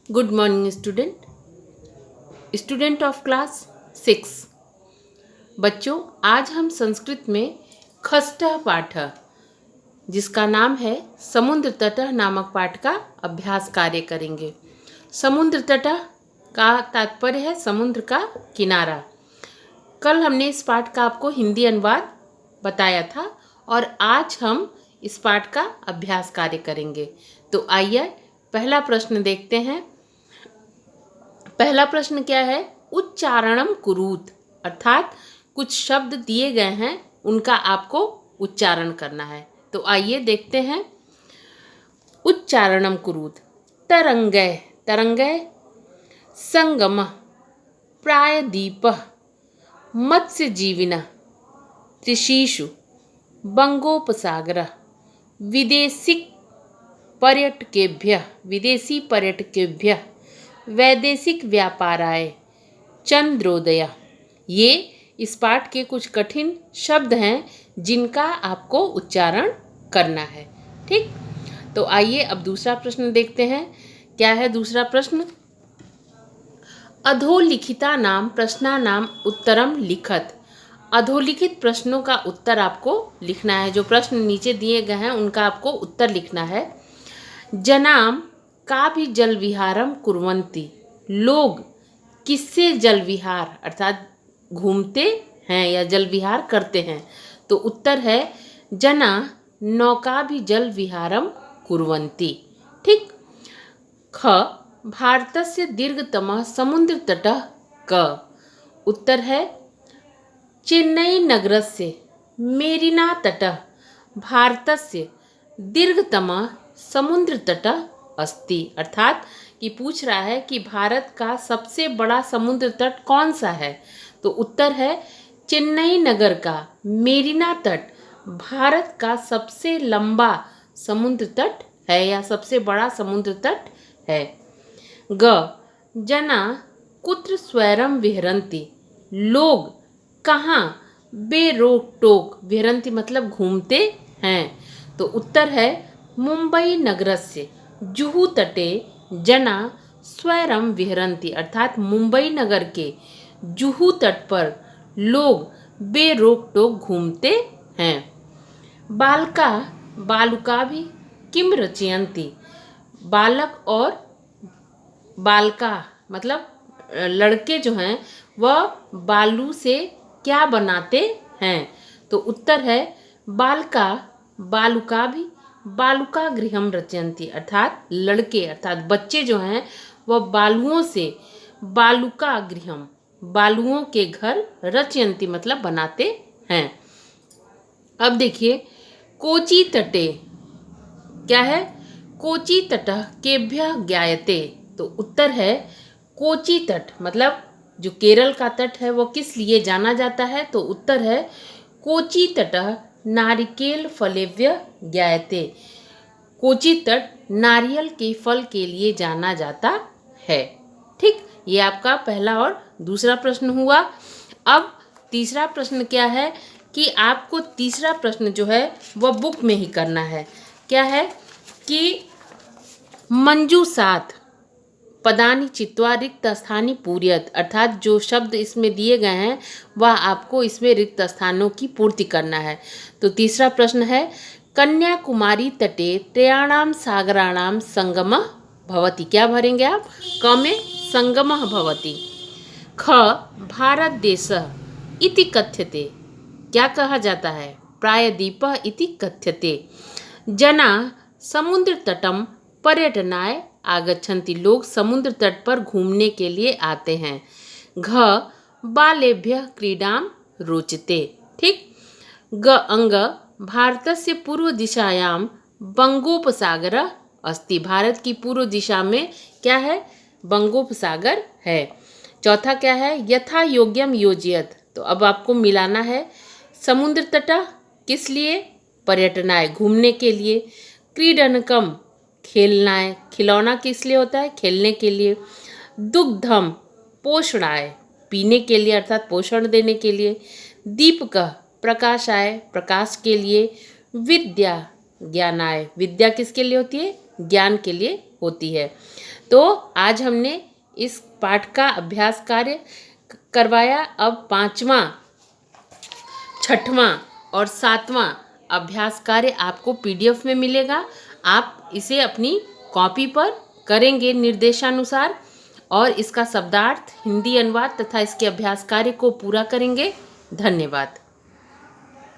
Good morning student of class 6। बच्चों, आज हम संस्कृत में खष्टः पाठ, जिसका नाम है समुद्र तटः नामक पाठ का अभ्यास कार्य करेंगे। समुद्र तटः का तात्पर्य है समुद्र का किनारा। कल हमने इस पाठ का आपको हिंदी अनुवाद बताया था और आज हम इस पाठ का अभ्यास कार्य करेंगे। तो आइए पहला प्रश्न देखते हैं। पहला प्रश्न क्या है? उच्चारणम कुरुत, अर्थात कुछ शब्द दिए गए हैं, उनका आपको उच्चारण करना है। तो आइए देखते हैं। उच्चारणम कुरुत। तरंगय, तरंगय, संगम, प्रायदीप, मत्स्यजीविन, त्रिशीषु, बंगोपसागर, विदेशी पर्यटकेभ्य वैदेशिक व्यापाराय, चंद्रोदय। ये इस पाठ के कुछ कठिन शब्द हैं जिनका आपको उच्चारण करना है। ठीक, तो आइए अब दूसरा प्रश्न देखते हैं। क्या है दूसरा प्रश्न? अधोलिखिता नाम प्रश्ना नाम उत्तरम लिखत। अधोलिखित प्रश्नों का उत्तर आपको लिखना है। जो प्रश्न नीचे दिए गए हैं उनका आपको उत्तर लिखना है। जनाम का भी जल विहारम कुर्वन्ति। लोग किससे जल विहार अर्थात घूमते हैं या जल विहार करते हैं? तो उत्तर है जना नौका भी जल विहारम कुर्वन्ति। ठीक। ख भारतस्य दीर्घतमः समुद्र तटः क। उत्तर है चेन्नई नगरस्य मेरिना तटः भारतस्य दीर्घतमः समुद्र तटः अस्ति। अर्थात कि पूछ रहा है कि भारत का सबसे बड़ा समुद्र तट कौन सा है? तो उत्तर है चेन्नई नगर का मेरिना तट भारत का सबसे लंबा समुद्र तट है या सबसे बड़ा समुद्र तट है। ग जना कुत्र स्वैरम विहरन्ति। लोग कहाँ बेरोक टोक, विहरन्ति मतलब घूमते हैं। तो उत्तर है मुंबई नगरस्य जुहू तटे जना स्वैरम विहरन्ति। अर्थात मुंबई नगर के जुहू तट पर लोग बेरोक टोक घूमते हैं। बालका बालुका भी किम रचयन्ति। बालक और बालका मतलब लड़के जो हैं वह बालू से क्या बनाते हैं? तो उत्तर है बालका बालुका भी बालुका गृहम रचयन्ति। अर्थात लड़के अर्थात बच्चे जो हैं वह बालुओं से बालुका गृहम बालुओं के घर रचयन्ति मतलब बनाते हैं। अब देखिए कोची तटे क्या है? कोची तटः केभ्यः ज्ञायते। तो उत्तर है कोची तट मतलब जो केरल का तट है वो किस लिए जाना जाता है? तो उत्तर है कोची तटः नारिकेल फलेभ्यः ज्ञायते। कोची तट नारियल के फल के लिए जाना जाता है। ठीक, ये आपका पहला और दूसरा प्रश्न हुआ। अब तीसरा प्रश्न क्या है कि आपको तीसरा प्रश्न जो है वह बुक में ही करना है। क्या है कि मंजू साथ पदानी चित्वा रिक्त स्थानी पूर्यत। अर्थात जो शब्द इसमें दिए गए हैं वह आपको इसमें रिक्त स्थानों की पूर्ति करना है। तो तीसरा प्रश्न है कन्याकुमारी तटे त्रयाणाम सागराणाम संगमः भवति। क्या भरेंगे आप? क में संगमः भवति। ख भारत देशः इति कथ्यते। क्या कहा जाता है? प्रायद्वीपः इति कथ्यते। जना समुद्र तटम पर्यटनाय आगच्छन्ति। लोग समुद्र तट पर घूमने के लिए आते हैं। घ बालेभ्यः क्रीडां रोचते। ठीक। ग अंग भारतस्य पूर्व दिशायां बंगोपसागरः अस्ति। भारत की पूर्व दिशा में क्या है? बंगोपसागर है। चौथा क्या है? यथा योग्यम योजयत। तो अब आपको मिलाना है। समुद्र तटः किस लिए? पर्यटनाय घूमने के लिए। क्रीडनकम खेलना है, खिलौना किस लिए होता है? खेलने के लिए। दुग्धम पोषणाय पीने के लिए अर्थात पोषण देने के लिए। दीपकः प्रकाशाय प्रकाश के लिए। विद्या ज्ञानाय विद्या किसके लिए होती है? ज्ञान के लिए होती है। तो आज हमने इस पाठ का अभ्यास कार्य करवाया। अब 5वां, 6वां और 7वां अभ्यास कार्य आपको PDF में मिलेगा। आप इसे अपनी कॉपी पर करेंगे निर्देशानुसार और इसका शब्दार्थ, हिंदी अनुवाद तथा इसके अभ्यास कार्य को पूरा करेंगे। धन्यवाद।